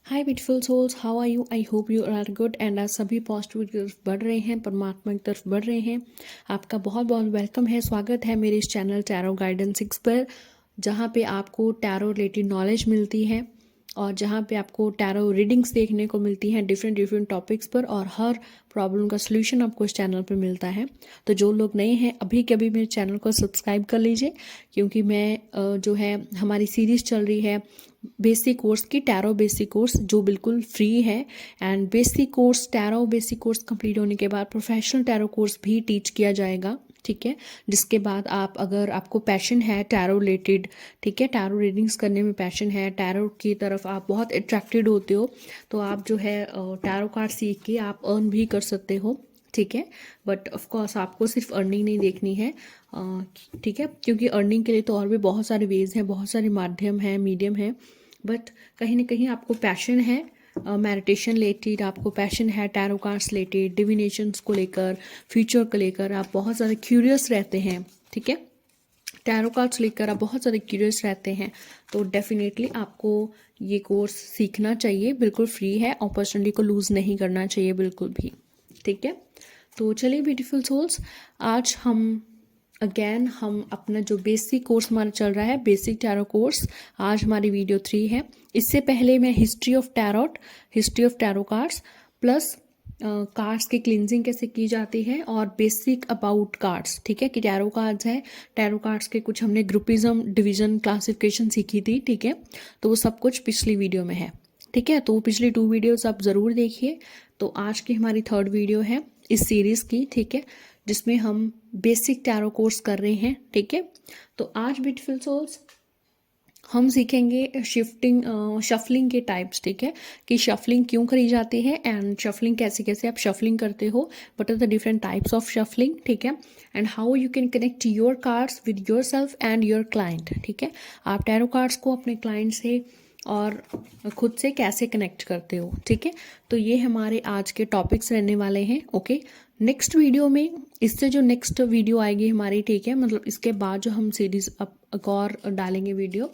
Hi beautiful souls, how are you? I hope you are good and आज सभी positive की तरफ बढ़ रहे हैं, परमात्मा की तरफ बढ़ रहे हैं। आपका बहुत बहुत वेलकम है, स्वागत है मेरे इस चैनल टैरो गाइडेंस 6 पर, जहाँ पे आपको टैरो रिलेटेड नॉलेज मिलती है और जहाँ पे आपको टैरो रीडिंग्स देखने को मिलती हैं डिफरेंट डिफरेंट टॉपिक्स पर, और हर प्रॉब्लम का सलूशन आपको इस चैनल पर मिलता है। तो जो लोग नए हैं अभी के अभी मेरे चैनल को सब्सक्राइब कर लीजिए, क्योंकि मैं जो है हमारी सीरीज़ चल रही है बेसिक कोर्स की, टैरो बेसिक कोर्स, जो बिल्कुल फ्री है। And basic course, tarot basic course complete होने के बाद प्रोफेशनल टैरो कोर्स भी टीच किया जाएगा, ठीक है। जिसके बाद आप, अगर आपको पैशन है टैरो रिलेटेड, ठीक है, टैरो रीडिंग्स करने में पैशन है, टैरो की तरफ आप बहुत अट्रैक्टेड होते हो, तो आप जो है टैरो कार्ड सीख के आप अर्न भी कर सकते हो, ठीक है। बट ऑफ कोर्स आपको सिर्फ अर्निंग नहीं देखनी है, ठीक है, क्योंकि अर्निंग के लिए तो और भी बहुत सारे वेज हैं, बहुत सारे माध्यम हैं, मीडियम है। बट कहीं ना कहीं आपको पैशन है मेडिटेशन रिलेटेड, आपको पैशन है टैरो कार्ड्स रिलेटेड, डिविनेशंस को लेकर, फ्यूचर को लेकर आप बहुत ज़्यादा क्यूरियस रहते हैं, ठीक है, टैरो कार्ड्स लेकर आप बहुत ज़्यादा क्यूरियस रहते हैं, तो डेफिनेटली आपको ये कोर्स सीखना चाहिए। बिल्कुल फ्री है, अपॉर्चुनिटी को लूज़ नहीं करना चाहिए बिल्कुल भी, ठीक है। तो चलिए ब्यूटीफुल सोल्स, आज हम अपना जो बेसिक कोर्स हमारा चल रहा है, बेसिक टैरो कोर्स, आज हमारी वीडियो 3 है। इससे पहले मैं history of tarot cards plus cards की क्लिनजिंग कैसे की जाती है और बेसिक अबाउट कार्ड्स, ठीक है, कि टैरो कार्ड्स है, टैरो कार्ड्स के कुछ हमने ग्रुपिज्म, डिवीजन, क्लासिफिकेशन सीखी थी, ठीक है। तो वो सब कुछ पिछली वीडियो में है, ठीक है। तो वो पिछली 2 वीडियोस आप ज़रूर देखिए। तो आज की हमारी 3rd वीडियो है इस सीरीज़ की, ठीक है, जिसमें हम बेसिक टैरो कोर्स कर रहे हैं, ठीक है। तो आज ब्यूटीफुल सोल्स हम सीखेंगे शफलिंग के टाइप्स, ठीक है, कि शफलिंग क्यों करी जाती है एंड शफलिंग कैसे कैसे आप शफलिंग करते हो, what are the different types of shuffling, ठीक है, and how you can connect your cards with yourself and your client, ठीक है। आप टैरो कार्ड्स को अपने क्लाइंट से और खुद से कैसे कनेक्ट करते हो, ठीक है। तो ये हमारे आज के टॉपिक्स रहने वाले हैं, ओके। नेक्स्ट वीडियो में, इससे जो नेक्स्ट वीडियो आएगी हमारी, ठीक है, मतलब इसके बाद जो हम सीरीज अब और डालेंगे वीडियो,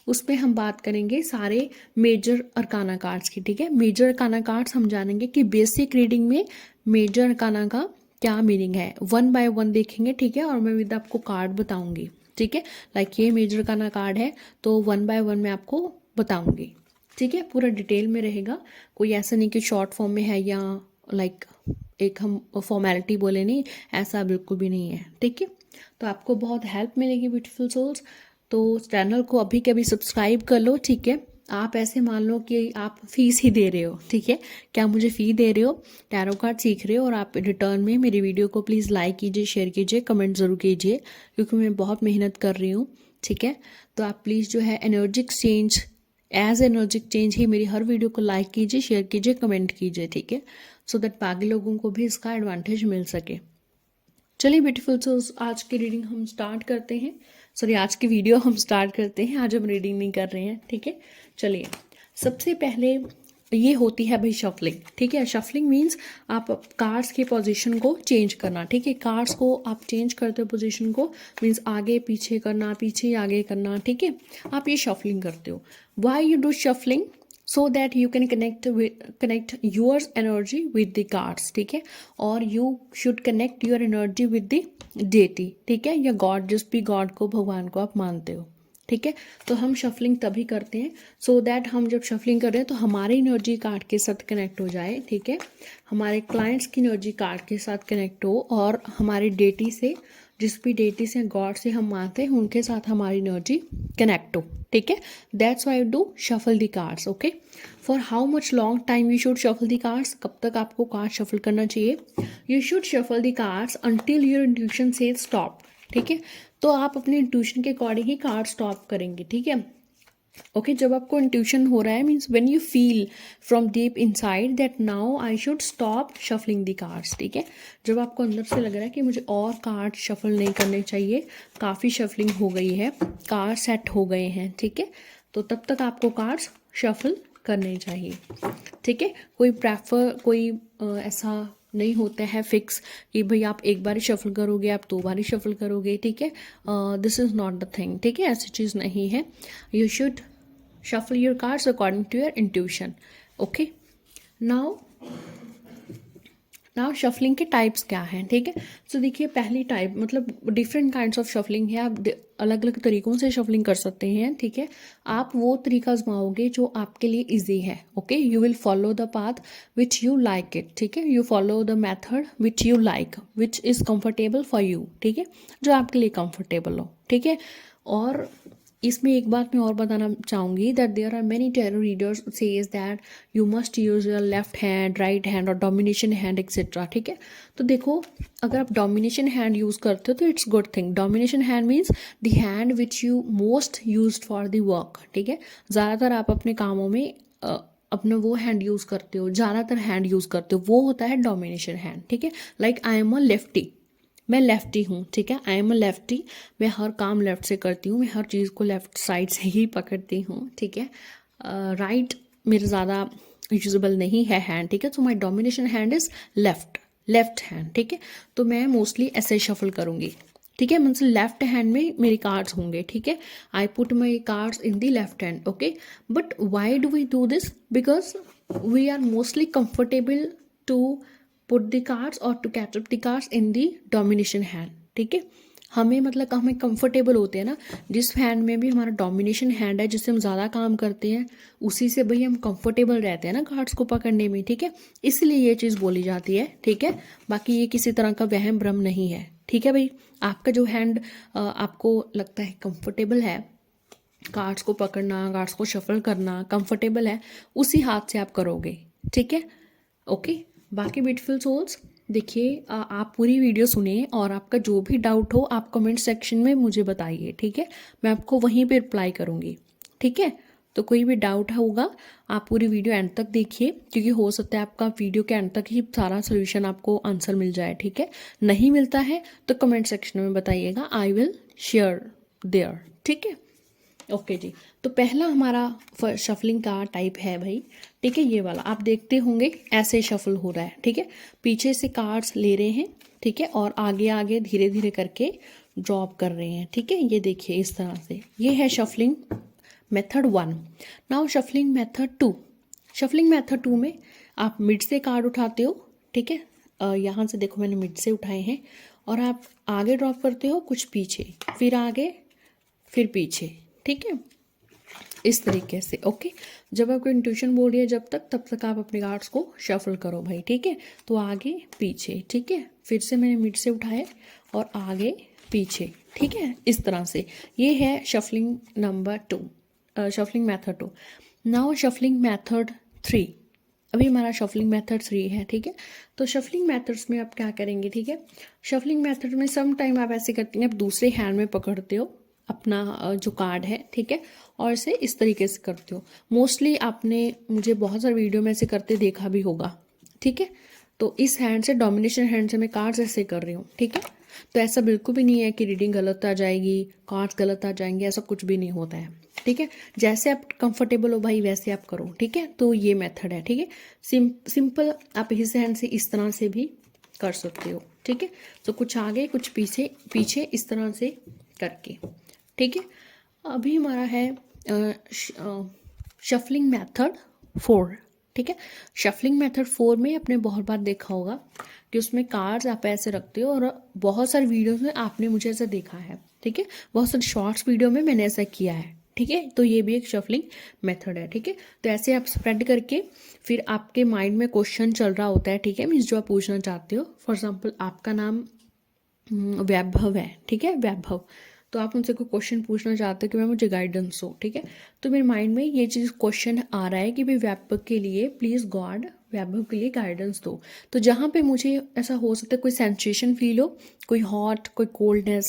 उसमें हम बात करेंगे सारे मेजर अरकाना कार्ड्स की, ठीक है। मेजर अरकाना कार्ड्स हम जानेंगे कि बेसिक रीडिंग में मेजर अरकाना का क्या मीनिंग है, 1 बाय 1 देखेंगे, ठीक है, और मैं विद आपको कार्ड बताऊंगी, ठीक है। लाइक ये मेजर अरकाना कार्ड है, तो 1 बाय 1 मैं आपको बताऊंगी, ठीक है, पूरा डिटेल में रहेगा। कोई ऐसा नहीं कि शॉर्ट फॉर्म में है या लाइक एक हम फॉर्मेलिटी बोले, नहीं, ऐसा बिल्कुल भी नहीं है, ठीक है। तो आपको बहुत हेल्प मिलेगी ब्यूटीफुल सोल्स। तो चैनल को अभी के अभी सब्सक्राइब कर लो, ठीक है। आप ऐसे मान लो कि आप फीस ही दे रहे हो, ठीक है, क्या मुझे फ़ी दे रहे हो, टैरो कार्ड सीख रहे हो, और आप रिटर्न में मेरी वीडियो को प्लीज़ लाइक कीजिए, शेयर कीजिए, कमेंट ज़रूर कीजिए, क्योंकि मैं बहुत मेहनत कर रही हूँ, ठीक है। तो आप प्लीज़ जो है एनर्जिक चेंज ही मेरी हर वीडियो को लाइक कीजिए, शेयर कीजिए, कमेंट कीजिए, ठीक है, सो दैट बाकी लोगों को भी इसका एडवांटेज मिल सके। चलिए ब्यूटीफुल सोल्स, आज की रीडिंग हम स्टार्ट करते हैं, सॉरी आज की वीडियो हम स्टार्ट करते हैं, आज हम रीडिंग नहीं कर रहे हैं, ठीक है। चलिए, सबसे पहले ये होती है भाई शफलिंग, ठीक है। शफलिंग मीन्स आप कार्ड्स की पोजीशन को चेंज करना, ठीक है, कार्ड्स को आप चेंज करते हो पोजीशन को, मीन्स आगे पीछे करना, पीछे आगे करना, ठीक है, आप ये शफलिंग करते हो। Why you do shuffling? so that you can connect your energy with the cards, ठीक है, और you should connect your energy with the deity, ठीक है, या गॉड, जिस भी गॉड को, भगवान को आप मानते हो, ठीक है। तो हम शफलिंग तभी करते हैं सो दैट हम जब शफलिंग कर रहे हैं तो हमारी एनर्जी कार्ड के साथ कनेक्ट हो जाए, ठीक है, हमारे क्लाइंट्स की एनर्जी कार्ड के साथ कनेक्ट हो, और हमारे डेटी से, जिस भी डेटी से, गॉड से हम मानते हैं, उनके साथ हमारी एनर्जी कनेक्ट हो, ठीक है। That's why do shuffle the cards, okay. For how much long time you should shuffle the cards? कब तक आपको कार्ड शफल करना चाहिए? You should shuffle the cards until your intuition says stop, ठीक है। तो आप अपने इंट्यूशन के अकॉर्डिंग ही कार्ड स्टॉप करेंगे, ठीक है, ओके। जब आपको इंट्यूशन हो रहा है, means when you feel from deep inside that now I should stop shuffling the cards, ठीक है, जब आपको अंदर से लग रहा है कि मुझे और कार्ड शफल नहीं करने चाहिए, काफ़ी शफलिंग हो गई है, कार्ड सेट हो गए हैं, ठीक है, तो तब तक आपको कार्ड्स शफल करने चाहिए, ठीक है। कोई ऐसा नहीं होता है फिक्स कि भाई आप एक बार ही शफल करोगे, आप 2 बार ही शफल करोगे, ठीक है, this is not the thing, ठीक है, ऐसी चीज़ नहीं है। You should shuffle your cards according to your intuition, okay, now now shuffling के टाइप्स क्या हैं, ठीक है। सो देखिए पहली टाइप मतलब डिफरेंट काइंड्स ऑफ शफलिंग है, आप अलग अलग तरीक़ों से शफलिंग कर सकते हैं, ठीक है। आप वो तरीका आजमाओगे जो आपके लिए इजी है, okay. You will follow the path which you like it, ठीक है। You follow the method which you like, which is comfortable for you, ठीक है, जो आपके लिए कम्फर्टेबल हो, ठीक है। और इसमें एक बात मैं और बताना चाहूँगी that there are many tarot readers says that you must use your left hand, right hand और डोमिनेशन हैंड एक्सेट्रा, ठीक है। तो देखो अगर आप डोमिनेशन हैंड यूज़ करते हो तो it's good thing. Domination hand means the hand which you most use for the work, ठीक है। ज़्यादातर आप अपने कामों में अपना वो हैंड यूज़ करते हो, ज़्यादातर हैंड यूज़ करते हो, वो होता है डोमिनेशन हैंड, ठीक है। Like I am a lefty, मैं लेफ्टी हूँ, ठीक है। आई एम अ लेफ्टी, मैं हर काम लेफ्ट से करती हूँ, मैं हर चीज़ को लेफ्ट साइड से ही पकड़ती हूँ, ठीक है। राइट मेरा ज़्यादा यूजेबल नहीं है हैंड, ठीक है। So my domination hand is left hand, ठीक है। तो मैं मोस्टली ऐसे शफल करूँगी, ठीक है। मीन्स लेफ्ट हैंड में मेरे कार्ड्स होंगे, ठीक है। I put my cards in the left hand, okay. But why do we do this? Because we are mostly comfortable to put the cards और to catch up the cards in the domination hand, ठीक है। हमें मतलब हमें comfortable होते हैं ना जिस हैंड में भी हमारा डोमिनेशन हैंड है, जिससे हम ज़्यादा काम करते हैं, उसी से भाई हम कंफर्टेबल रहते हैं ना कार्ड्स को पकड़ने में, ठीक है। इसलिए ये चीज़ बोली जाती है, ठीक है। बाकी ये किसी तरह का वहम भ्रम नहीं है, ठीक है भाई। आपका जो हैंड आपको लगता है कंफर्टेबल है, कार्ड्स को पकड़ना, कार्ड्स को शफल करना कंफर्टेबल है, उसी हाथ से आप करोगे, ठीक है, ओके। बाकी ब्यूटीफुल सोल्स देखिए आप पूरी वीडियो सुनिए और आपका जो भी डाउट हो आप कमेंट सेक्शन में मुझे बताइए, ठीक है। मैं आपको वहीं पे रिप्लाई करूँगी, ठीक है। तो कोई भी डाउट होगा आप पूरी वीडियो एंड तक देखिए, क्योंकि हो सकता है आपका वीडियो के एंड तक ही सारा सोल्यूशन आपको आंसर मिल जाए, ठीक है। नहीं मिलता है तो कमेंट सेक्शन में बताइएगा, आई विल शेयर देयर, ठीक है। ओके जी, तो पहला हमारा शफलिंग का टाइप है भाई, ठीक है। ये वाला आप देखते होंगे ऐसे शफल हो रहा है, ठीक है। पीछे से कार्ड्स ले रहे हैं, ठीक है, और आगे आगे धीरे धीरे करके ड्रॉप कर रहे हैं, ठीक है। ये देखिए इस तरह से, ये है shuffling method 1। Now shuffling method 2। Shuffling method 2 में आप मिड से कार्ड उठाते हो, ठीक है। यहाँ से देखो मैंने मिड से उठाए हैं, और आप आगे ड्रॉप करते हो, कुछ पीछे, फिर आगे, फिर पीछे, ठीक है, इस तरीके से, ओके। जब आपको इंट्यूशन बोल रही है जब तक तब तक आप अपने कार्ड्स को शफल करो भाई, ठीक है। तो आगे पीछे, ठीक है, फिर से मैंने मिड से उठाए और आगे पीछे, ठीक है, इस तरह से। ये है shuffling number 2, shuffling method 2। Now shuffling method 3। अभी हमारा शफलिंग मेथड 3 है, ठीक है। तो शफलिंग मेथड्स में आप क्या करेंगे, ठीक है। शफलिंग मेथड में सम टाइम आप ऐसे करते हैं, आप दूसरे हैंड में पकड़ते हो अपना जो कार्ड है, ठीक है, और इसे इस तरीके से करते हो। मोस्टली आपने मुझे बहुत सारे वीडियो में ऐसे करते देखा भी होगा, ठीक है। तो इस हैंड से, डोमिनेशन हैंड से मैं कार्ड्स ऐसे कर रही हूँ, ठीक है। तो ऐसा बिल्कुल भी नहीं है कि रीडिंग गलत आ जाएगी, कार्ड्स गलत आ जाएंगे, ऐसा कुछ भी नहीं होता है, ठीक है। जैसे आप कंफर्टेबल हो भाई वैसे आप करो, ठीक है। तो ये मेथड है, ठीक है। सिंपल आप इस हैंड से इस तरह से भी कर सकते हो, ठीक है। तो कुछ आगे कुछ पीछे, पीछे इस तरह से करके, ठीक है। अभी हमारा है शफलिंग मेथड 4, ठीक है। शफलिंग मेथड 4 में आपने बहुत बार देखा होगा कि उसमें कार्ड्स आप ऐसे रखते हो, और बहुत सारे वीडियोस में आपने मुझे ऐसा देखा है, ठीक है। बहुत सारे शॉर्ट्स वीडियो में मैंने ऐसा किया है, ठीक है। तो ये भी एक शफलिंग मेथड है, ठीक है। तो ऐसे आप स्प्रेड करके फिर आपके माइंड में क्वेश्चन चल रहा होता है, ठीक है, मीन्स जो आप पूछना चाहते हो। फॉर एग्जाम्पल आपका नाम वैभव है, ठीक है, वैभव। तो आप उनसे कोई क्वेश्चन पूछना चाहते हो कि मैं मुझे गाइडेंस हो, ठीक है। तो मेरे माइंड में ये चीज़ क्वेश्चन आ रहा है कि भाई वैभव के लिए प्लीज़ गॉड वैभव के लिए गाइडेंस दो। तो जहाँ पे मुझे ऐसा हो सकता है कोई सेंसेशन फील हो, कोई हॉट, कोई कोल्डनेस,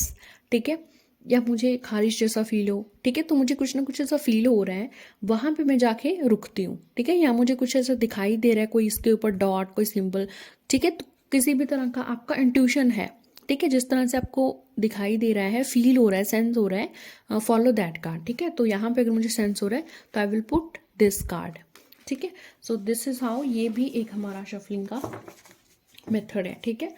ठीक है, या मुझे खारिश जैसा फील हो, ठीक है। तो मुझे कुछ ना कुछ ऐसा फील हो रहा है, वहाँ पे मैं जाके रुकती हूँ, ठीक है। या मुझे कुछ ऐसा दिखाई दे रहा है, कोई इसके ऊपर डॉट, कोई सिंबल, ठीक है। तो किसी भी तरह का आपका इंट्यूशन है, ठीक है, जिस तरह से आपको दिखाई दे रहा है, फील हो रहा है, सेंस हो रहा है, फॉलो दैट कार्ड, ठीक है। तो यहाँ पे अगर मुझे सेंस हो रहा है तो I will put this card, ठीक है। सो दिस इज हाउ, ये भी एक हमारा शफलिंग का मेथड है, ठीक है।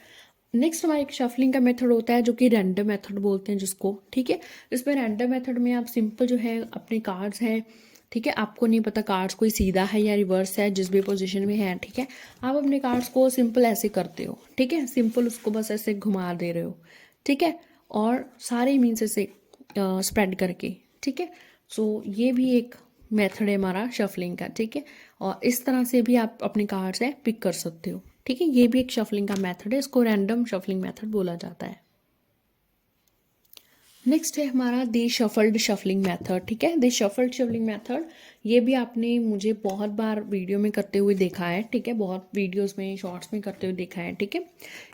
नेक्स्ट हमारा एक शफलिंग का मेथड होता है जो कि रैंडम मेथड बोलते हैं जिसको, ठीक है। इसमें रैंडम मेथड में आप सिंपल जो है अपने कार्ड्स हैं ठीक है। आपको नहीं पता कार्ड्स कोई सीधा है या रिवर्स है, जिस भी पोजीशन में है, ठीक है। आप अपने कार्ड्स को सिंपल ऐसे करते हो, ठीक है, सिंपल उसको बस ऐसे घुमा दे रहे हो, ठीक है, और सारे मीन्स ऐसे स्प्रेड करके, ठीक है। सो ये भी एक मेथड है हमारा शफलिंग का, ठीक है। और इस तरह से भी आप अपने कार्ड्स है पिक कर सकते हो, ठीक है। ये भी एक शफलिंग का मेथड है, इसको रैंडम शफलिंग मेथड बोला जाता है। नेक्स्ट है हमारा दी शफल्ड शफलिंग मेथड, ठीक है। दी शफल्ड शफलिंग मेथड, ये भी आपने मुझे बहुत बार वीडियो में करते हुए देखा है, ठीक है, बहुत वीडियोस में शॉर्ट्स में करते हुए देखा है, ठीक है।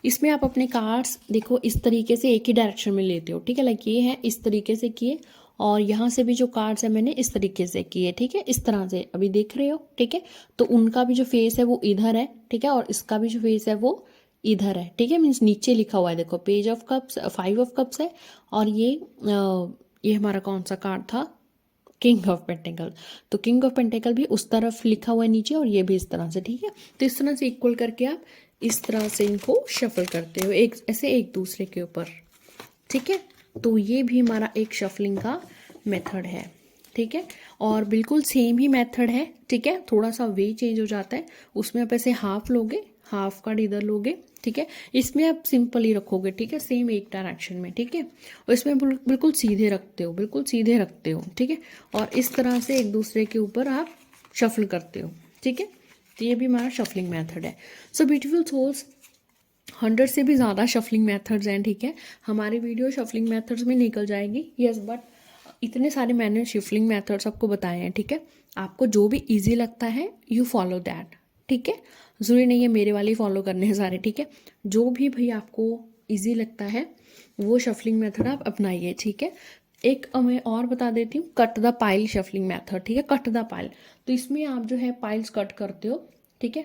इसमें आप अपने कार्ड्स देखो इस तरीके से एक ही डायरेक्शन में लेते हो, ठीक है, लाइक ये है इस तरीके से किए, और यहाँ से भी जो कार्ड्स है मैंने इस तरीके से किए, ठीक है, इस तरह से अभी देख रहे हो, ठीक है। तो उनका भी जो फेस है वो इधर है, ठीक है, और इसका भी जो फेस है वो इधर है, ठीक है। मीन्स नीचे लिखा हुआ है, देखो page of cups, 5 of cups है, और ये हमारा कौन सा कार्ड था, किंग ऑफ पेंटिकल। तो किंग ऑफ पेंटिकल भी उस तरफ लिखा हुआ है नीचे, और ये भी इस तरह से, ठीक है। तो इस तरह से इक्वल करके आप इस तरह से इनको शफल करते हो, एक ऐसे एक दूसरे के ऊपर, ठीक है। तो ये भी हमारा एक शफलिंग का मेथड है, ठीक है। और बिल्कुल सेम ही मेथड है, ठीक है, थोड़ा सा वे चेंज हो जाता है। उसमें आप ऐसे हाफ लोगे, हाफ कार्ड इधर लोगे, ठीक है। इसमें आप सिंपल ही रखोगे, ठीक है, सेम एक डायरेक्शन में, ठीक है। और इसमें बिल्कुल सीधे रखते हो, बिल्कुल सीधे रखते हो, ठीक है। और इस तरह से एक दूसरे के ऊपर आप शफल करते हो, ठीक है। तो ये भी हमारा शफलिंग मेथड है। सो ब्यूटीफुल सोल्स, 100 से भी ज़्यादा शफलिंग मेथड्स हैं, ठीक है। हमारी वीडियो शफलिंग मेथड्स में निकल जाएगी, यस, बट इतने सारे मैंने शफलिंग मेथड्स आपको बताए हैं, ठीक है। आपको जो भी इजी लगता है यू फॉलो दैट, ठीक है। ज़रूरी नहीं है मेरे वाले फॉलो करने हैं सारे, ठीक है। जो भी भाई आपको इजी लगता है वो शफलिंग मेथड आप अपनाइए, ठीक है। एक मैं और बता देती हूँ, cut the pile shuffling method, ठीक है, कट द पाइल। तो इसमें आप जो है पाइल्स कट करते हो, ठीक है,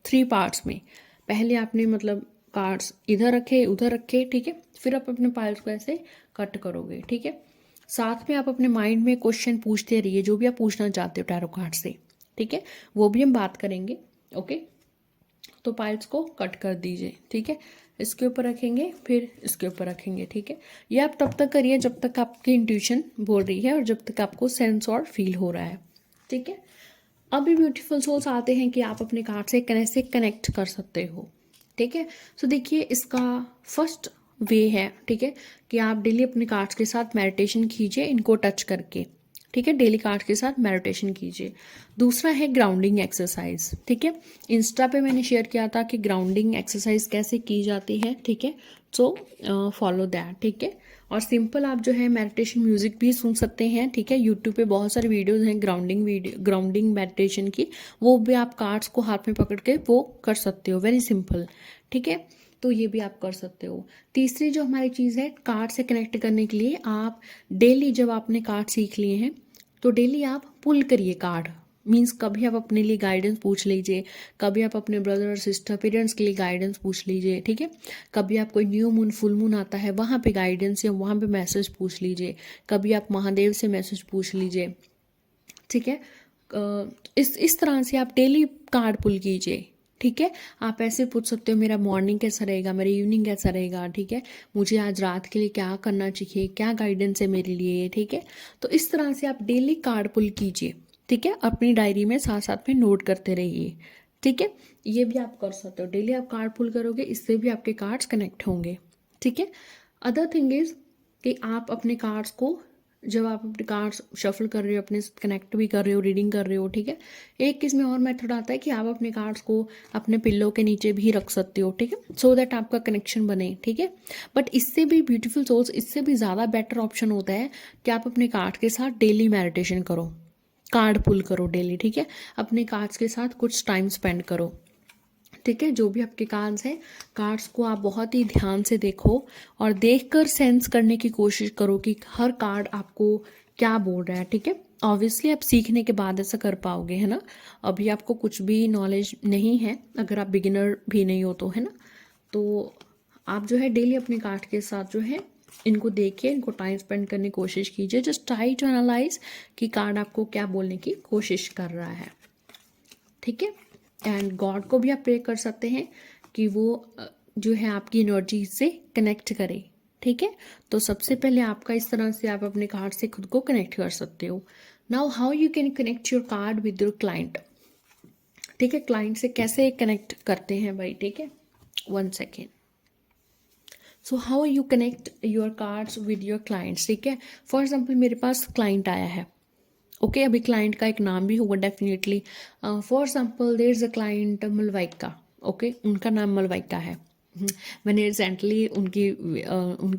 3 पार्ट्स में। पहले आपने मतलब कार्ड्स इधर रखे उधर रखे, ठीक है, फिर आप अपने पाइल्स को ऐसे कट करोगे, ठीक है। साथ में आप अपने माइंड में क्वेश्चन पूछते रहिए, जो भी आप पूछना चाहते हो टैरो कार्ड से, ठीक है, वो भी हम बात करेंगे, ओके। तो पाइल्स को कट कर दीजिए, ठीक है, इसके ऊपर रखेंगे, फिर इसके ऊपर रखेंगे, ठीक है। ये आप तब तक करिए जब तक आपकी इंट्यूशन बोल रही है और जब तक आपको सेंस और फील हो रहा है, ठीक है। अभी ब्यूटीफुल सोल्स आते हैं कि आप अपने कार्ड से कैसे कनेक्ट कर सकते हो, ठीक है। सो देखिए इसका फर्स्ट वे है, ठीक है, कि आप डेली अपने कार्ड्स के साथ मेडिटेशन कीजिए, इनको टच करके, ठीक है, डेली कार्ड्स के साथ मेडिटेशन कीजिए। दूसरा है ग्राउंडिंग एक्सरसाइज, ठीक है। इंस्टा पे मैंने शेयर किया था कि ग्राउंडिंग एक्सरसाइज कैसे की जाती है, ठीक है। सो फॉलो दैट, ठीक है। और सिंपल आप जो है मेडिटेशन म्यूजिक भी सुन सकते हैं, ठीक है। यूट्यूब पे बहुत सारे वीडियोस हैं ग्राउंडिंग मेडिटेशन की, वो भी आप कार्ड्स को हाथ में पकड़ के वो कर सकते हो, वेरी सिंपल, ठीक है। तो ये भी आप कर सकते हो। तीसरी जो हमारी चीज़ है कार्ड से कनेक्ट करने के लिए, आप डेली जब आपने कार्ड सीख लिए हैं तो डेली आप पुल करिए कार्ड। मीन्स कभी आप अपने लिए गाइडेंस पूछ लीजिए, कभी आप अपने ब्रदर और सिस्टर पेरेंट्स के लिए गाइडेंस पूछ लीजिए, ठीक है। कभी आप कोई न्यू मून फुल मून आता है वहाँ पे गाइडेंस या वहाँ पे मैसेज पूछ लीजिए, कभी आप महादेव से मैसेज पूछ लीजिए, ठीक है। इस तरह से आप डेली कार्ड पुल कीजिए, ठीक है। आप ऐसे पूछ सकते हो मेरा मॉर्निंग कैसा रहेगा, मेरा इवनिंग कैसा रहेगा, ठीक है, मुझे आज रात के लिए क्या करना चाहिए, क्या गाइडेंस है मेरे लिए, ठीक है। तो इस तरह से आप डेली कार्ड पुल कीजिए, ठीक है, अपनी डायरी में साथ साथ में नोट करते रहिए, ठीक है। ये भी आप कर सकते हो, डेली आप कार्ड पुल करोगे, इससे भी आपके कार्ड्स कनेक्ट होंगे, ठीक है। अदर थिंग इज कि आप अपने कार्ड्स को जब आप अपने कार्ड्स शफल कर रहे हो, अपने कनेक्ट भी कर रहे हो, रीडिंग कर रहे हो, ठीक है। एक इसमें और मेथड आता है कि आप अपने कार्ड्स को अपने पिल्लो के नीचे भी रख सकते हो, ठीक है, सो दैट आपका कनेक्शन बने, ठीक है। बट इससे भी ब्यूटीफुल सोल्स, इससे भी ज़्यादा बेटर ऑप्शन होता है कि आप अपने कार्ड के साथ डेली मेडिटेशन करो, कार्ड पुल करो डेली, ठीक है। अपने कार्ड्स के साथ कुछ टाइम स्पेंड करो, ठीक है। जो भी आपके कार्ड्स हैं, कार्ड्स को आप बहुत ही ध्यान से देखो और देखकर सेंस करने की कोशिश करो कि हर कार्ड आपको क्या बोल रहा है, ठीक है। ऑब्वियसली आप सीखने के बाद ऐसा कर पाओगे, है ना। अभी आपको कुछ भी नॉलेज नहीं है, अगर आप बिगिनर भी नहीं हो तो, है ना। तो आप जो है डेली अपने कार्ड के साथ जो है इनको देखिए, इनको टाइम स्पेंड करने की कोशिश कीजिए। जस्ट ट्राई टू एनालाइज कि कार्ड आपको क्या बोलने की कोशिश कर रहा है, ठीक है। एंड गॉड को भी आप प्रे कर सकते हैं कि वो जो है आपकी एनर्जी से कनेक्ट करे, ठीक है। तो सबसे पहले आपका इस तरह से आप अपने कार्ड से खुद को कनेक्ट कर सकते हो। Now how you can connect your card with your client. ठीक है, क्लाइंट से कैसे कनेक्ट करते हैं भाई, ठीक है, 1 second. So how you connect your cards with your clients, ठीक है। फॉर एग्जाम्पल मेरे पास क्लाइंट आया है, ओके अभी क्लाइंट का एक नाम भी होगा definitely. For example there is a client Malavika, okay उनका नाम मलवाइका है। मैंने रिसेंटली उनकी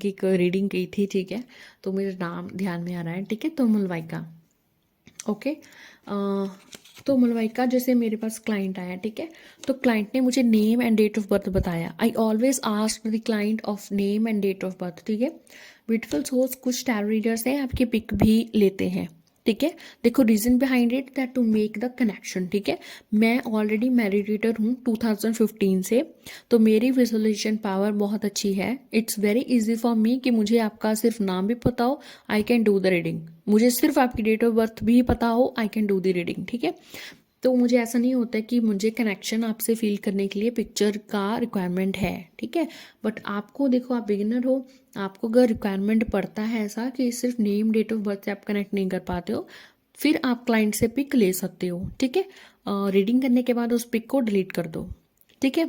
एक रीडिंग की थी, ठीक है, तो मेरा नाम ध्यान में आ रहा है, ठीक है, तो मलवाइका, ओके। तो मलवाइका जैसे मेरे पास क्लाइंट आया, ठीक है, तो क्लाइंट ने मुझे name and date of birth बताया। I always ask the client of name and date of birth, ठीक है। ब्यूटीफुल सोल्स कुछ टैरो रीडर्स हैं आपकी पिक भी लेते हैं, ठीक है। देखो reason behind it that to make the connection, ठीक है। मैं ऑलरेडी मेडिटेटर हूँ 2015 से, तो मेरी विजुअलाइजेशन पावर बहुत अच्छी है। It's very easy for me कि मुझे आपका सिर्फ नाम भी पता हो, I can do the reading. मुझे सिर्फ आपकी डेट ऑफ बर्थ भी पता हो, I can do the reading, ठीक है। तो मुझे ऐसा नहीं होता है कि मुझे कनेक्शन आपसे फील करने के लिए पिक्चर का रिक्वायरमेंट है, ठीक है। बट आपको देखो, आप बिगिनर हो, आपको अगर रिक्वायरमेंट पड़ता है ऐसा कि सिर्फ नेम डेट ऑफ बर्थ से आप कनेक्ट नहीं कर पाते हो, फिर आप क्लाइंट से पिक ले सकते हो, ठीक है। रीडिंग करने के बाद उस पिक को डिलीट कर दो, ठीक है।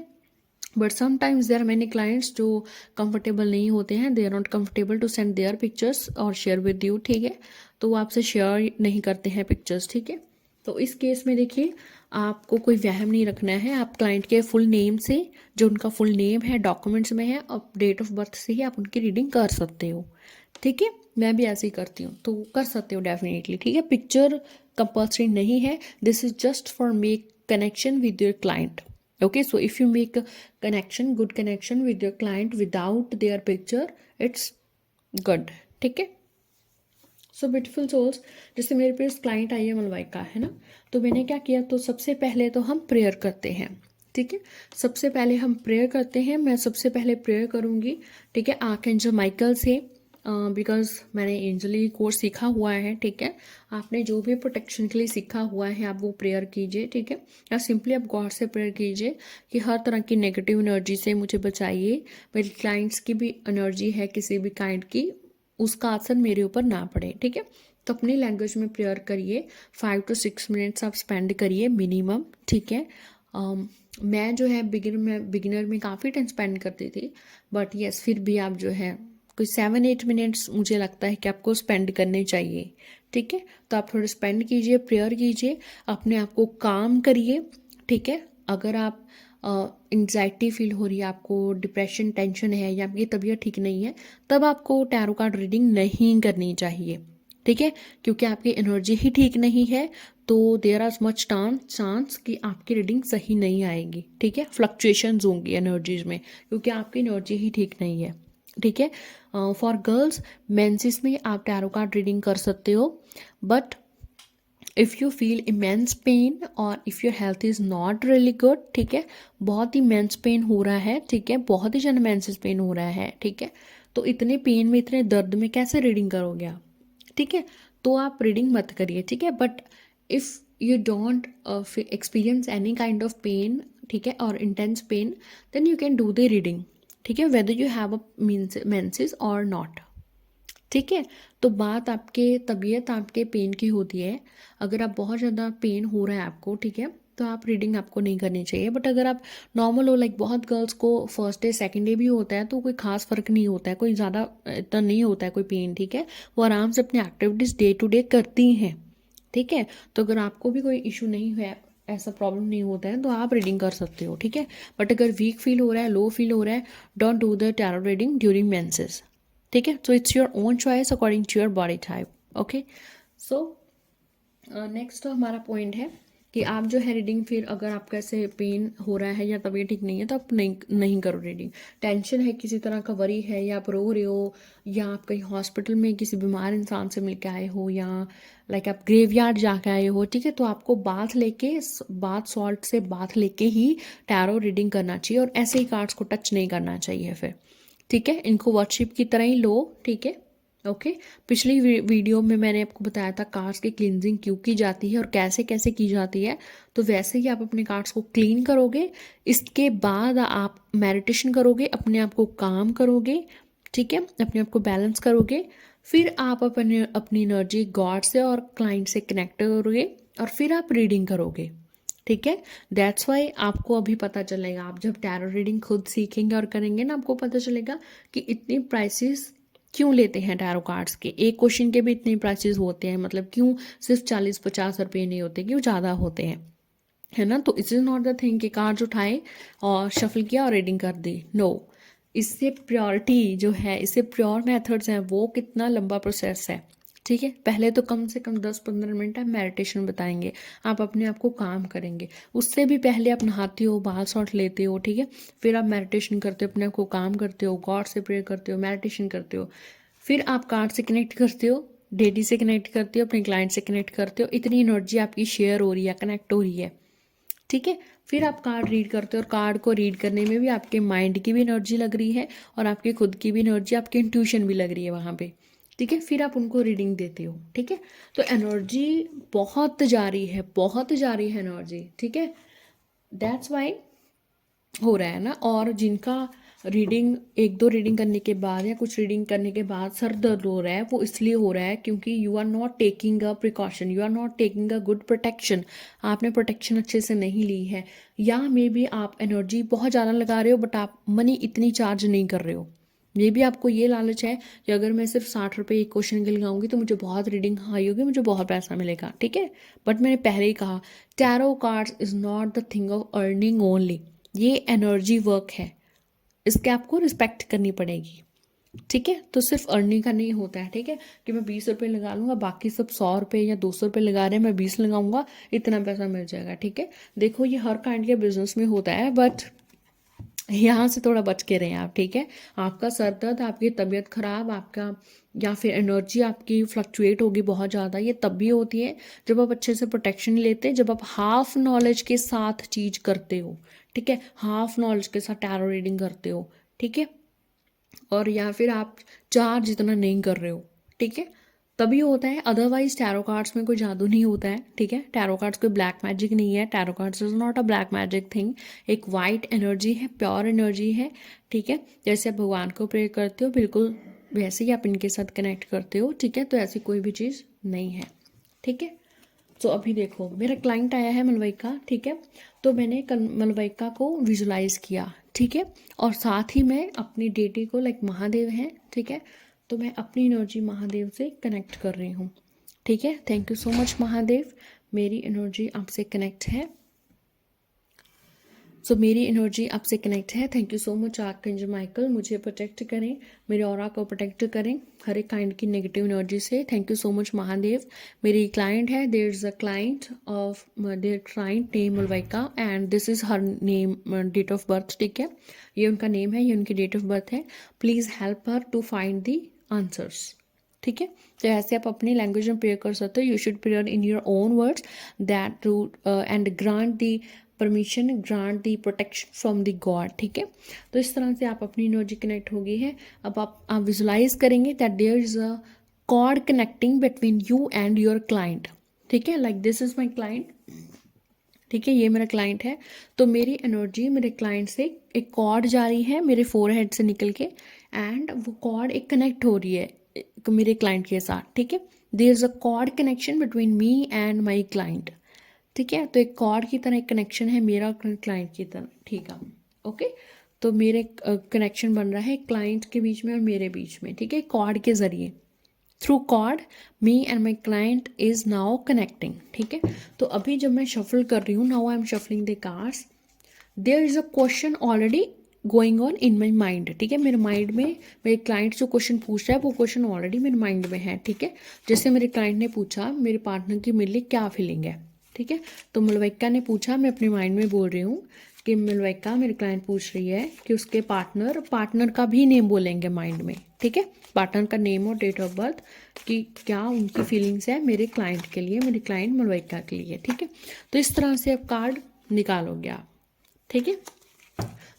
But sometimes there are many clients जो कंफर्टेबल नहीं होते हैं, they are not comfortable to send their pictures और शेयर विद यू, ठीक है, तो वो आपसे शेयर नहीं करते हैं पिक्चर्स, ठीक है। तो इस केस में देखिए, आपको कोई वहम नहीं रखना है। आप क्लाइंट के फुल नेम से, जो उनका फुल नेम है डॉक्यूमेंट्स में है, और डेट ऑफ बर्थ से ही आप उनकी रीडिंग कर सकते हो, ठीक है। मैं भी ऐसे ही करती हूँ, तो कर सकते हो डेफिनेटली, ठीक है। पिक्चर कंपल्सरी नहीं है, this is just for make connection with your client, okay, so if you make a good connection with your client without their picture, it's good, ठीक है। सो ब्यूटीफुल सोल्स, जैसे मेरे पास client I है मलवाइका, है ना, तो मैंने क्या किया, तो सबसे पहले तो हम प्रेयर करते हैं, ठीक है। सबसे पहले हम प्रेयर करते हैं, मैं सबसे पहले प्रेयर करूँगी, ठीक है, आर्कएंजल माइकल से, बिकॉज मैंने एंजली कोर्स सीखा हुआ है, ठीक है। आपने जो भी प्रोटेक्शन के लिए सीखा हुआ है आप वो प्रेयर कीजिए, ठीक है, या सिंपली आप गॉड से प्रेयर कीजिए कि हर तरह की नेगेटिव एनर्जी से मुझे बचाइए। मेरी क्लाइंट्स की भी एनर्जी है किसी भी काइंड की, उसका असर मेरे ऊपर ना पड़े, ठीक है। तो अपनी लैंग्वेज में प्रेयर करिए, 5 to 6 मिनट्स आप स्पेंड करिए मिनिमम, ठीक है। मैं जो है बिगिनर में काफ़ी टाइम स्पेंड करती थी, बट यस फिर भी आप जो है कोई 7-8 मिनट्स मुझे लगता है कि आपको स्पेंड करने चाहिए, ठीक है। तो आप थोड़ा स्पेंड कीजिए, प्रेयर कीजिए, अपने आप को काम करिए, ठीक है। अगर आप एंग्जाइटी फील हो रही है, आपको डिप्रेशन टेंशन है, या आपकी तबीयत ठीक नहीं है, तब आपको टैरो कार्ड रीडिंग नहीं करनी चाहिए, ठीक है, क्योंकि आपकी एनर्जी ही ठीक नहीं है, तो देयर आर मच चांस कि आपकी रीडिंग सही नहीं आएगी, ठीक है। फ्लक्चुएशंस होंगी एनर्जीज में, क्योंकि आपकी एनर्जी ही ठीक नहीं है, ठीक है। फॉर गर्ल्स मेंसेस में आप टैरो कार्ड रीडिंग कर सकते हो, but if you feel immense pain और if your health is not really good, ठीक है, बहुत ही मेंस पेन हो रहा है, ठीक है, बहुत ही ज़्यादा मेंसेस पेन हो रहा है, ठीक है, तो इतने पेन में, इतने दर्द में कैसे रीडिंग करोगे आप, ठीक है, तो आप रीडिंग मत करिए, ठीक है। But if you don't experience any kind of pain, ठीक है, और intense pain, then you can do the reading, ठीक है, whether you have a menses और नॉट, ठीक है। तो बात आपके तबीयत आपके पेन की होती है। अगर आप बहुत ज़्यादा पेन हो रहा है आपको, ठीक है, तो आप रीडिंग आपको नहीं करनी चाहिए। बट अगर आप नॉर्मल हो, लाइक बहुत गर्ल्स को फर्स्ट डे सेकंड डे भी होता है, तो कोई खास फ़र्क नहीं होता है, कोई ज़्यादा इतना नहीं होता है कोई पेन, ठीक है, वो आराम से अपनी एक्टिविटीज़ डे टू डे करती हैं, ठीक है। तो अगर आपको भी कोई इशू नहीं है, ऐसा प्रॉब्लम नहीं होता है, तो आप रीडिंग कर सकते हो, ठीक है। बट अगर वीक फील हो रहा है, लो फील हो रहा है, don't do the tarot reading during menses, ठीक है। So it's your own choice according to your body type, okay. So next हमारा पॉइंट है कि आप जो है रीडिंग, फिर अगर आपका ऐसे पेन हो रहा है या तबीयत ठीक नहीं है, तो आप नहीं करो रीडिंग। टेंशन है, किसी तरह का वरी है, या आप रो रहे हो, या आप कहीं हॉस्पिटल में किसी बीमार इंसान से मिल के आए हो, या लाइक आप ग्रेवयार्ड जाके आए हो, ठीक है, तो आपको बाथ सॉल्ट से बाथ लेके ही टैरो रीडिंग करना चाहिए, और ऐसे ही कार्ड्स को टच नहीं करना चाहिए फिर, ठीक है। इनको वर्कशिप की तरह ही लो, ठीक है, ओके। पिछली वीडियो में मैंने आपको बताया था कार्ड्स की क्लींजिंग क्यों की जाती है और कैसे कैसे की जाती है, तो वैसे ही आप अपने कार्ड्स को क्लीन करोगे, इसके बाद आप मेडिटेशन करोगे, अपने आप को काम करोगे, ठीक है, अपने आप को बैलेंस करोगे, फिर आप अपने अपनी एनर्जी गॉड से और क्लाइंट से कनेक्ट करोगे और फिर आप रीडिंग करोगे, ठीक है। दैट्स वाई आपको अभी पता चलेगा, आप जब टैरो रीडिंग खुद सीखेंगे और करेंगे ना, आपको पता चलेगा कि इतनी प्राइसेस क्यों लेते हैं टैरो कार्ड्स के। एक क्वेश्चन के भी इतने प्राइसेस होते हैं, मतलब क्यों सिर्फ 40-50 रुपये नहीं होते, क्यों ज़्यादा होते हैं, है ना। तो it is not the thing कि कार्ड्स उठाए और शफल किया और रीडिंग कर दी, नो। इससे प्योरिटी जो है, इससे प्योर मेथड्स हैं, वो कितना लंबा प्रोसेस है, ठीक है। पहले तो कम से कम 10-15 मिनट आप मेडिटेशन बताएंगे, आप अपने आप को काम करेंगे। उससे भी पहले आप नहाते हो, बाल शॉट लेते हो, ठीक है। फिर आप मेडिटेशन करते हो, अपने आप को काम करते हो, गॉड से प्रे करते हो, मेडिटेशन करते हो। फिर आप कार्ड से कनेक्ट करते हो, डेडी से कनेक्ट करते हो, अपने क्लाइंट से कनेक्ट करते हो। इतनी एनर्जी आपकी शेयर हो रही है, कनेक्ट हो रही है, ठीक है। फिर आप कार्ड रीड करते हो और कार्ड को रीड करने में भी आपके माइंड की भी एनर्जी लग रही है और आपके खुद की भी एनर्जी, आपकी इंट्यूशन भी लग रही है वहाँ पे, ठीक है। फिर आप उनको रीडिंग देते हो, ठीक है। तो एनर्जी बहुत जा रही है, बहुत जा रही है एनर्जी, ठीक है। दैट्स वाई हो रहा है ना। और जिनका रीडिंग 1-2 रीडिंग करने के बाद या कुछ रीडिंग करने के बाद सर दर्द हो रहा है, वो इसलिए हो रहा है क्योंकि you are not taking a precaution, you are not taking a good protection. आपने प्रोटेक्शन अच्छे से नहीं ली है, या मे बी आप एनर्जी बहुत ज़्यादा लगा रहे हो बट आप मनी इतनी चार्ज नहीं कर रहे हो। मे भी आपको ये लालच है कि अगर मैं सिर्फ 60 रुपये एक क्वेश्चन के लगाऊंगी तो मुझे बहुत रीडिंग हाई होगी, मुझे बहुत पैसा मिलेगा, ठीक है। बट मैंने पहले ही कहा, tarot cards is not the thing of earning only, ये एनर्जी वर्क है, इसके आपको रिस्पेक्ट करनी पड़ेगी, ठीक है। तो सिर्फ अर्निंग का नहीं होता है, ठीक है, कि मैं 20 रुपये लगा लूँगा, बाकी सब 100 रुपये या 200 रुपये लगा रहे हैं, मैं 20 लगाऊंगा, इतना पैसा मिल जाएगा, ठीक है। देखो ये हर काइंड के बिजनेस में होता है, बट यहाँ से थोड़ा बच के रहें आप, ठीक है। आपका सर दर्द, आपकी तबीयत खराब, आपका या फिर एनर्जी आपकी फ्लक्चुएट होगी बहुत ज़्यादा, ये तब भी होती है जब आप अच्छे से प्रोटेक्शन लेते, जब आप हाफ नॉलेज के साथ चीज़ करते हो, ठीक है, हाफ नॉलेज के साथ टैरो रीडिंग करते हो, ठीक है। और या फिर आप चार्ज जितना नहीं कर रहे हो, ठीक है, तभी होता है। अदरवाइज टैरो कार्ड्स में कोई जादू नहीं होता है, ठीक है। टैरो कार्ड्स कोई ब्लैक मैजिक नहीं है, tarot cards is not a black magic thing. एक वाइट एनर्जी है, प्योर एनर्जी है, ठीक है। जैसे आप भगवान को प्रे करते हो, बिल्कुल वैसे ही आप इनके साथ कनेक्ट करते हो, ठीक है। तो ऐसी कोई भी चीज़ नहीं है, ठीक है। तो अभी देखो मेरा क्लाइंट आया है मलविका, ठीक है। तो मैंने मलविका को विजुलाइज किया, ठीक है। और साथ ही मैं अपनी डेटी को, लाइक महादेव हैं, ठीक है, तो मैं अपनी एनर्जी महादेव से कनेक्ट कर रही हूँ, ठीक है। Thank you so much Mahadev, मेरी एनर्जी आपसे कनेक्ट है। सो मेरी एनर्जी आपसे कनेक्ट है। Thank you so much archangel Michael, मुझे प्रोटेक्ट करें, मेरे ऑरा को प्रोटेक्ट करें हर एक काइंड की नेगेटिव एनर्जी से। Thank you so much Mahadev. मेरी क्लाइंट है, there is a client of their client name Malvika and this is her name, date of birth, ठीक है। ये उनका नेम है, ये उनकी डेट ऑफ बर्थ है। Please help her to find the answers, ठीक है। तो ऐसे आप अपनी लैंग्वेज में प्रेयर कर सकते हो। You should prayer in your own words that to and grant the permission, grant the protection from the god, ठीक है। तो इस तरह से आप अपनी एनर्जी कनेक्ट हो गई है। अब आप विजुलाइज करेंगे that there is a cord connecting between you and your client, ठीक है। Like this is my client, ठीक है, ये मेरा क्लाइंट है। तो मेरी एनर्जी मेरे क्लाइंट से एक कॉर्ड जा रही है मेरे फोरहेड से निकल के, एंड वो कॉर्ड एक कनेक्ट हो रही है मेरे क्लाइंट के साथ, ठीक है। There is a cord connection between me and my client, ठीक है। तो एक कॉर्ड की तरह एक कनेक्शन है मेरा क्लाइंट की तरह, ठीक है, ओके। तो मेरे कनेक्शन बन रहा है क्लाइंट के बीच में और मेरे बीच में, ठीक है, कॉर्ड के जरिए। Through cord me and my client is now connecting, ठीक है। तो अभी जब मैं शफल कर रही हूँ, now I am shuffling the cards, there is a question already going on in my mind, ठीक है। मेरे माइंड में मेरे क्लाइंट जो क्वेश्चन पूछ रहा है वो क्वेश्चन ऑलरेडी मेरे माइंड में है, ठीक है। जैसे मेरे क्लाइंट ने पूछा मेरे पार्टनर की मेरे लिए क्या फीलिंग है, ठीक है। तो मलविका ने पूछा, मैं अपने माइंड में बोल रही हूँ कि मलविका, मेरे क्लाइंट पूछ रही है कि उसके पार्टनर का भी नेम बोलेंगे माइंड में, ठीक है, पार्टनर का नेम और डेट ऑफ बर्थ, कि क्या उनकी फीलिंग्स है मेरे क्लाइंट के लिए, मेरे क्लाइंट मलविका के लिए, ठीक है। तो इस तरह से आप कार्ड निकालोगे आप, ठीक है।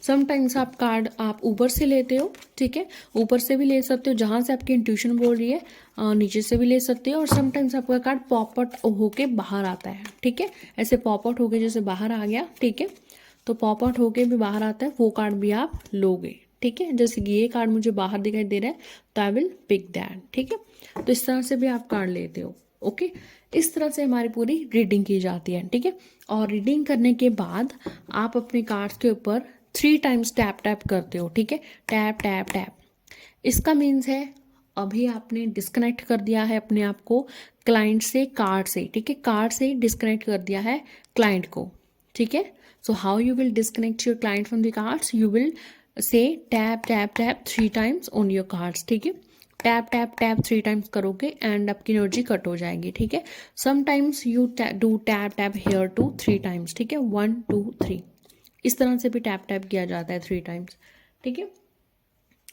समटाइम्स आप कार्ड आप ऊपर से लेते हो, ठीक है, ऊपर से भी ले सकते हो जहाँ से आपकी इंट्यूशन बोल रही है, नीचे से भी ले सकते हो। और समटाइम्स आपका कार्ड पॉप आउट होके बाहर आता है, ठीक है, ऐसे पॉप आउट होके जैसे बाहर आ गया, ठीक है, तो पॉप आउट होके भी बाहर आता है, वो कार्ड भी आप लोगे, ठीक है। जैसे कि ये कार्ड मुझे बाहर दिखाई दे रहा है तो आई विल पिक दैट, ठीक है। तो इस तरह से भी आप कार्ड लेते हो, ओके। इस तरह से हमारी पूरी रीडिंग की जाती है, ठीक है। और रीडिंग करने के बाद आप अपने कार्ड्स के ऊपर 3 टाइम्स टैप टैप करते हो, ठीक है। टैप टैप टैप, इसका मीन्स है अभी आपने डिस्कनेक्ट कर दिया है अपने आप को क्लाइंट से, कार्ड से, ठीक है। कार्ड से डिस्कनेक्ट कर दिया है क्लाइंट को, ठीक है। So how you will disconnect your client from the cards, you will say tap tap tap 3 times on your cards, ठीक है। टैप टैप टैप 3 टाइम्स करोगे एंड आपकी एनर्जी कट हो जाएगी, ठीक है। Sometimes you do tap tap here two 3 times, ठीक है। 1 2 3 इस तरह से भी टैप टैप किया जाता है 3 टाइम्स, ठीक है।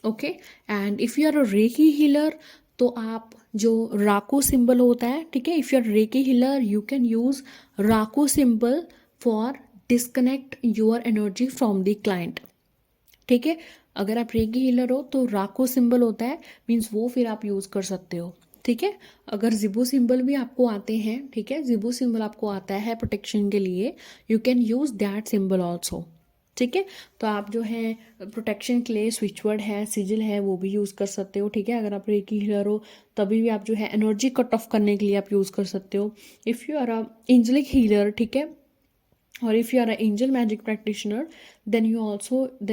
Okay. And if you are a reiki healer तो आप जो राकू सिंबल होता है, ठीक है, if you are reiki healer you can use Raku symbol for disconnect your energy from the client, ठीक है। अगर आप रेकी हीलर हो तो राकू सिंबल होता है, मीन्स वो फिर आप यूज़ कर सकते हो, ठीक है। अगर जिबू सिंबल भी आपको आते हैं, ठीक है, जिबू सिंबल आपको आता है प्रोटेक्शन के लिए, you can use that symbol also, ठीक है। तो आप जो है प्रोटेक्शन के लिए स्विचवर्ड है, सिजिल है, वो भी यूज़ कर सकते हो, ठीक है। अगर आप रेकी हीलर हो तभी भी आप जो है एनर्जी कट ऑफ करने के लिए आप यूज़ कर सकते हो। If you are a angelic healer, ठीक है, or if you are an angel magic practitioner, then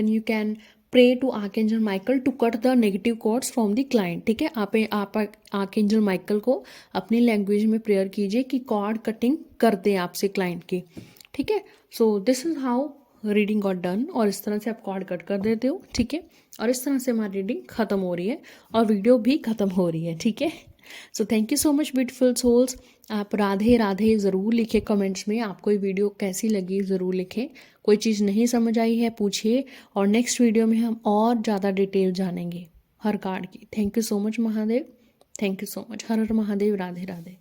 you can pray to archangel Michael to cut the negative chords from the client, ठीक है। आप आर्कएंजल माइकल को अपनी language में prayer कीजिए कि कॉर्ड कटिंग कर दे आपसे क्लाइंट की, ठीक है। So this is how reading got done, और इस तरह से आप कॉर्ड कट कर देते हो, ठीक है। और इस तरह से हमारी रीडिंग ख़त्म हो रही है और वीडियो भी ख़त्म हो रही है, ठीक है। So thank you so much beautiful souls. आप राधे राधे ज़रूर लिखें कमेंट्स में, आपको ये वीडियो कैसी लगी ज़रूर लिखें। कोई चीज़ नहीं समझ आई है पूछिए, और नेक्स्ट वीडियो में हम और ज़्यादा डिटेल जानेंगे हर कार्ड की। Thank you so much Mahadev, thank you so much. Her her Mahadev, Radhe Radhe.